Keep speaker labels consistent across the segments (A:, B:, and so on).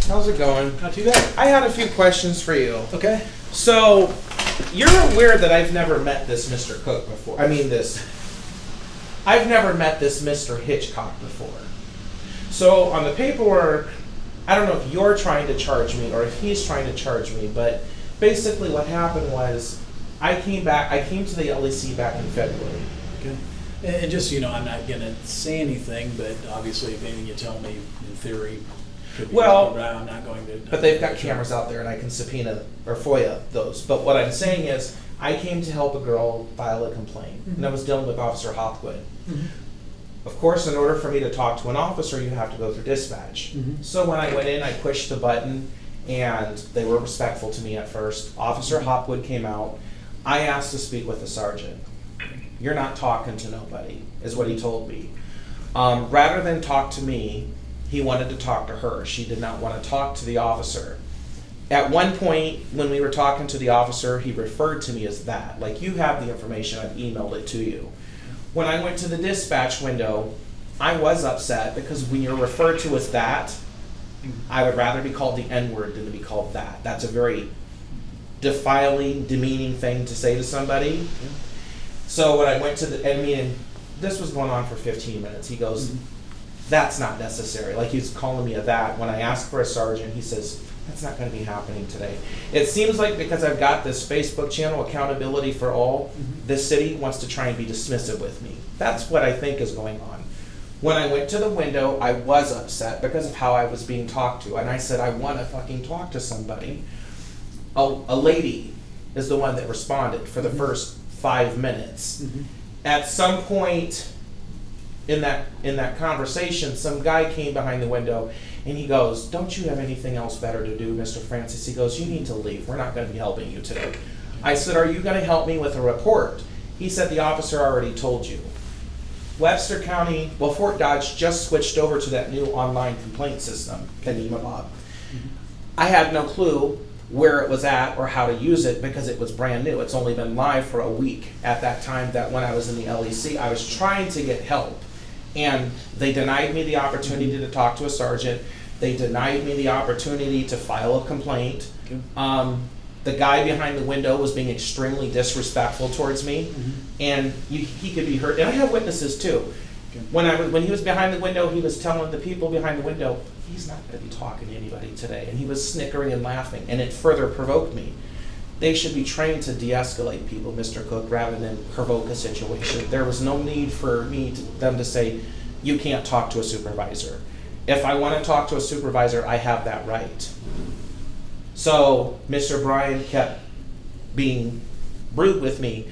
A: How's it going?
B: Not too bad.
A: I had a few questions for you.
B: Okay.
A: So, you're aware that I've never met this Mr. Cook before. I've never met this Mr. Hitchcock before. So, on the paperwork, I don't know if you're trying to charge me or if he's trying to charge me, but basically what happened was I came to the LEC back in February.
B: Okay. And just, I'm not going to say anything, but obviously if anything you tell me, in theory, could be wrong, but I'm not going to.
A: But they've got cameras out there and I can subpoena or FOIA those. But what I'm saying is, I came to help a girl file a complaint, and I was dealing with Officer Hopwood. Of course, in order for me to talk to an officer, you have to go through dispatch. So when I went in, I pushed the button, and they were respectful to me at first. Officer Hopwood came out. I asked to speak with the sergeant. You're not talking to nobody, is what he told me. Rather than talk to me, he wanted to talk to her. She did not want to talk to the officer. At one point, when we were talking to the officer, he referred to me as that. Like, you have the information, I've emailed it to you. When I went to the dispatch window, I was upset because when you're referred to as that, I would rather be called the N-word than to be called that. That's a very defiling, demeaning thing to say to somebody. So when I went to this was going on for 15 minutes. He goes, that's not necessary. Like, he's calling me a that. When I asked for a sergeant, he says, that's not going to be happening today. It seems like because I've got this Facebook channel, Accountability for All, this city wants to try and be dismissive with me. That's what I think is going on. When I went to the window, I was upset because of how I was being talked to. And I said, I want to fucking talk to somebody. A lady is the one that responded for the first 5 minutes. At some point in that conversation, some guy came behind the window and he goes, don't you have anything else better to do, Mr. Francis? He goes, you need to leave. We're not going to be helping you today. I said, are you going to help me with a report? He said, the officer already told you. Webster County, Fort Dodge just switched over to that new online complaint system, Kanima. I had no clue where it was at or how to use it because it was brand new. It's only been live for a week at that time. That when I was in the LEC, I was trying to get help. And they denied me the opportunity to talk to a sergeant. They denied me the opportunity to file a complaint. The guy behind the window was being extremely disrespectful towards me, and he could be hurt. And I have witnesses too. When he was behind the window, he was telling the people behind the window, he's not going to be talking to anybody today. And he was snickering and laughing, and it further provoked me. They should be trained to de-escalate people, Mr. Cook, rather than provoke a situation. There was no need for them to say, you can't talk to a supervisor. If I want to talk to a supervisor, I have that right. So Mr. Bryan kept being rude with me.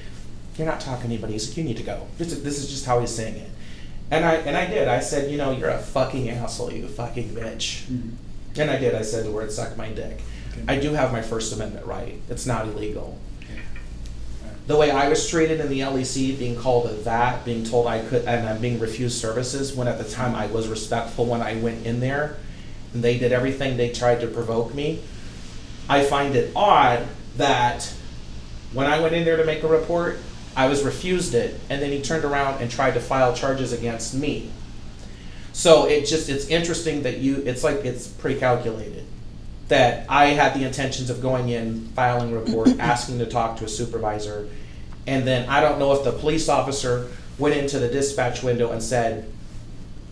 A: You're not talking to anybody. He's like, you need to go. This is just how he's saying it. And I did. I said, you're a fucking asshole, you fucking bitch. And I did. I said the word, suck my dick. I do have my First Amendment right. It's not illegal. The way I was treated in the LEC, being called a that, being told I could, and I'm being refused services, when at the time I was respectful when I went in there, and they did everything they tried to provoke me. I find it odd that when I went in there to make a report, I was refused it, and then he turned around and tried to file charges against me. So it's interesting that it's pre-calculated. That I had the intentions of going in, filing a report, asking to talk to a supervisor, and then I don't know if the police officer went into the dispatch window and said,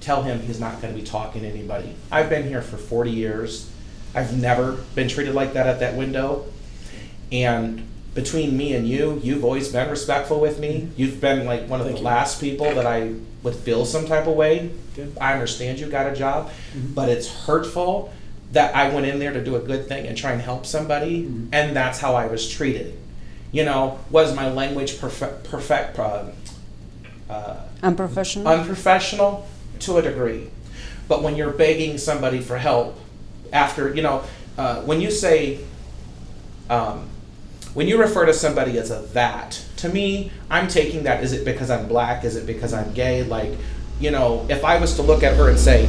A: tell him he's not going to be talking to anybody. I've been here for 40 years. I've never been treated like that at that window. And between me and you've always been respectful with me. You've been like one of the last people that I would feel some type of way. I understand you got a job, but it's hurtful that I went in there to do a good thing and try and help somebody, and that's how I was treated. Was my language
C: unprofessional?
A: Unprofessional to a degree. But when you're begging somebody for help, after, when you say, when you refer to somebody as a that, to me, I'm taking that, is it because I'm black? Is it because I'm gay? Like, if I was to look at her and say,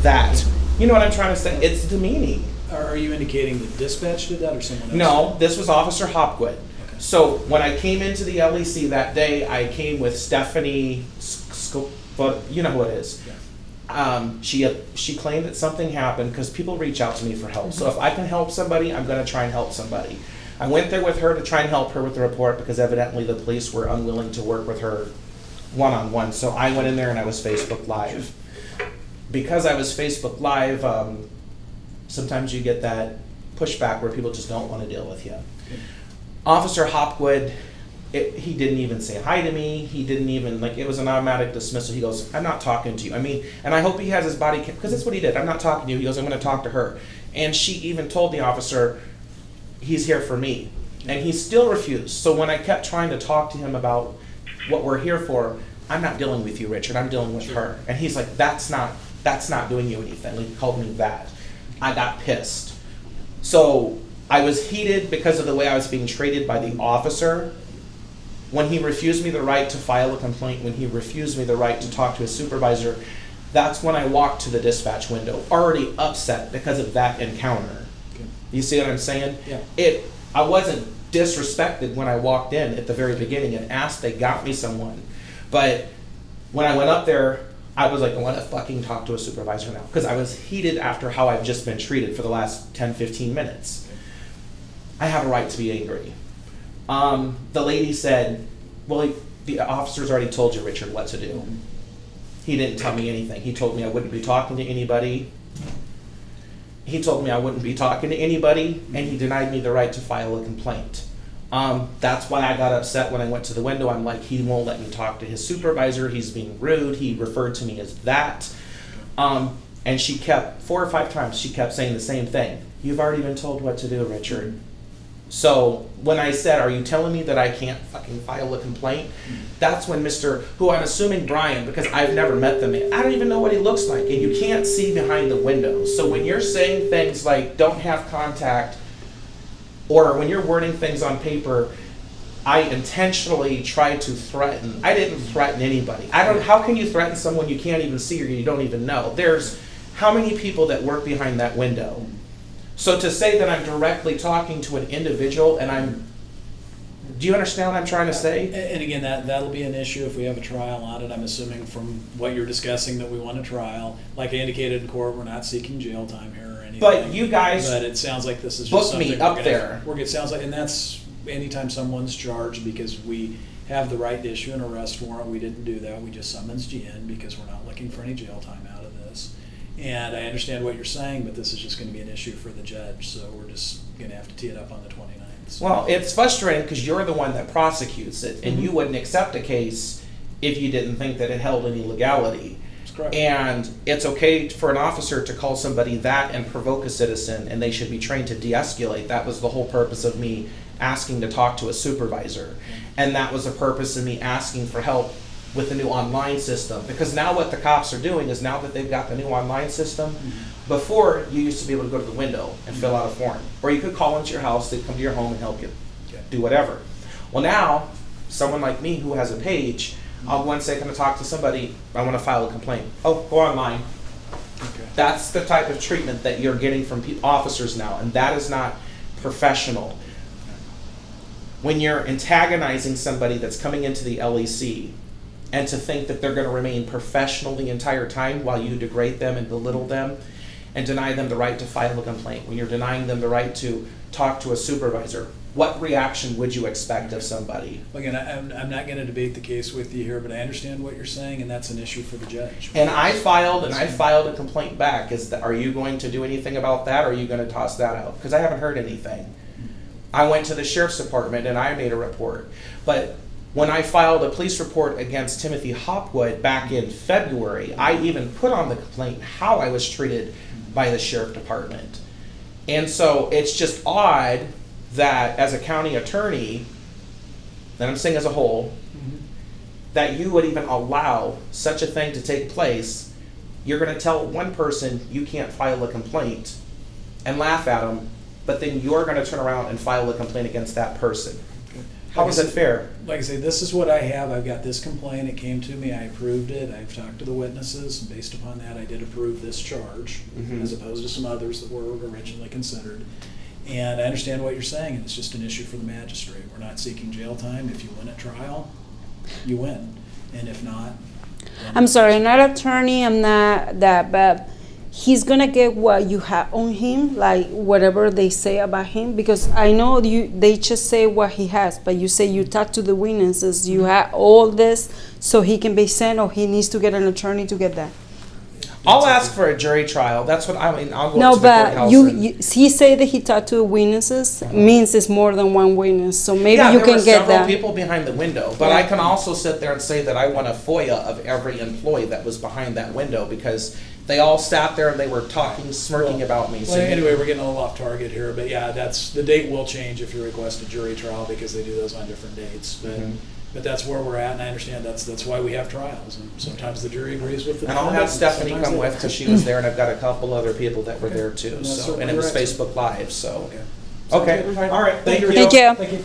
A: that, you know what I'm trying to say? It's demeaning.
B: Are you indicating the dispatch did that or someone else?
A: No, this was Officer Hopwood.
B: Okay.
A: So when I came into the LEC that day, I came with Stephanie, you know who it is.
B: Yeah.
A: She claimed that something happened because people reach out to me for help. So if I can help somebody, I'm going to try and help somebody. I went there with her to try and help her with the report because evidently the police were unwilling to work with her one-on-one. So I went in there and I was Facebook Live. Because I was Facebook Live, sometimes you get that pushback where people just don't want to deal with you. Officer Hopwood, he didn't even say hi to me. He didn't even, like, it was an automatic dismissal. He goes, I'm not talking to you. I mean, and I hope he has his body, because that's what he did. I'm not talking to you. He goes, I'm going to talk to her. And she even told the officer, he's here for me. And he still refused. So when I kept trying to talk to him about what we're here for, I'm not dealing with you, Richard. I'm dealing with her. And he's like, that's not doing you anything. He called me that. I got pissed. So I was heated because of the way I was being treated by the officer. When he refused me the right to file a complaint, when he refused me the right to talk to his supervisor, that's when I walked to the dispatch window, already upset because of that encounter. Okay. You see what I'm saying? Yeah. I wasn't disrespected when I walked in at the very beginning and asked, they got me someone. But when I went up there, I was like, I want to fucking talk to a supervisor now. Because I was heated after how I've just been treated for the last 10, 15 minutes. I have a right to be angry. The lady said, well, the officer's already told you, Richard, what to do. He didn't tell me anything. He told me I wouldn't be talking to anybody. And he denied me the right to file a complaint. That's why I got upset when I went to the window. I'm like, he won't let me talk to his supervisor. He's being rude. He referred to me as that. And she kept, 4 or 5 times, she kept saying the same thing. You've already been told what to do, Richard. So when I said, are you telling me that I can't fucking file a complaint? That's when Mr., who I'm assuming Brian, because I've never met the man, I don't even know what he looks like, and you can't see behind the windows. So when you're saying things like don't have contact, or when you're wording things on paper, I intentionally tried to threaten. I didn't threaten anybody. How can you threaten someone you can't even see or you don't even know? There's how many people that work behind that window? So to say that I'm directly talking to an individual and do you understand what I'm trying to say?
B: And again, that'll be an issue if we have a trial on it. I'm assuming from what you're discussing that we want a trial. Like I indicated in court, we're not seeking jail time here or anything.
A: But you guys,
B: but it sounds like this is just something
A: me up there.
B: It sounds like, and that's anytime someone's charged, because we have the right to issue an arrest warrant. We didn't do that. We just summonsed you in because we're not looking for any jail time out of this. And I understand what you're saying, but this is just going to be an issue for the judge. So we're just going to have to tee it up on the 29th. So.
A: Well, it's frustrating because you're the one that prosecutes it, and you wouldn't accept a case if you didn't think that it held any legality.
B: That's correct.
A: And it's okay for an officer to call somebody that and provoke a citizen, and they should be trained to de-escalate. That was the whole purpose of me asking to talk to a supervisor. And that was the purpose of me asking for help with the new online system. Because now what the cops are doing is, now that they've got the new online system, before you used to be able to go to the window and fill out a form. Or you could call into your house, they'd come to your home and help you do whatever. Well now, someone like me who has a page, I'll go and say, can I talk to somebody? I want to file a complaint. Oh, go online. Okay. That's the type of treatment that you're getting from officers now, and that is not professional. When you're antagonizing somebody that's coming into the LEC, and to think that they're going to remain professional the entire time while you degrade them and belittle them and deny them the right to file a complaint, when you're denying them the right to talk to a supervisor, what reaction would you expect of somebody?
B: Again, I'm not going to debate the case with you here, but I understand what you're saying, and that's an issue for the judge.
A: And I filed a complaint back. Are you going to do anything about that, or are you going to toss that out? Because I haven't heard anything. I went to the sheriff's department and I made a report. But when I filed a police report against Timothy Hopwood back in February, I even put on the complaint how I was treated by the sheriff department. And so it's just odd that as a county attorney, and I'm saying as a whole, that you would even allow such a thing to take place. You're going to tell one person you can't file a complaint and laugh at them, but then you're going to turn around and file a complaint against that person. How is it fair?
B: Like I say, this is what I have. I've got this complaint. It came to me. I approved it. I've talked to the witnesses. And based upon that, I did approve this charge, as opposed to some others that were originally considered. And I understand what you're saying, and it's just an issue for the magistrate. We're not seeking jail time. If you win at trial, you win. And if not,
C: I'm sorry, I'm not attorney, I'm not that, but he's gonna get what you have on him, like whatever they say about him, because I know they just say what he has, but you say you talk to the witnesses, you have all this, so he can be sent, or he needs to get an attorney to get that.
A: I'll ask for a jury trial. That's what I mean. I'll go
C: No,
A: to the courthouse.
C: but he say that he talked to witnesses, means it's more than one witness, so maybe
A: yeah,
C: you
A: there
C: can
A: were
C: get
A: several
C: that.
A: people behind the window, but I can also sit there and say that I want a FOIA of every employee that was behind that window, because they all sat there and they were talking, smirking about me.
B: Well, anyway, we're getting a little off target here, but yeah, the date will change if you request a jury trial, because they do those on different dates. But that's where we're at, and I understand that's why we have trials, and sometimes the jury agrees with the
A: And I'll have
B: defendant,
A: Stephanie
B: sometimes
A: come
B: they
A: with,
B: don't.
A: because she was there, and I've got a couple other people that were there too.
B: And that's
A: So, and it was
B: correct.
A: Facebook Live. So,
B: Okay.
A: okay, all right, thank you.
C: Thank you.
B: Thank you.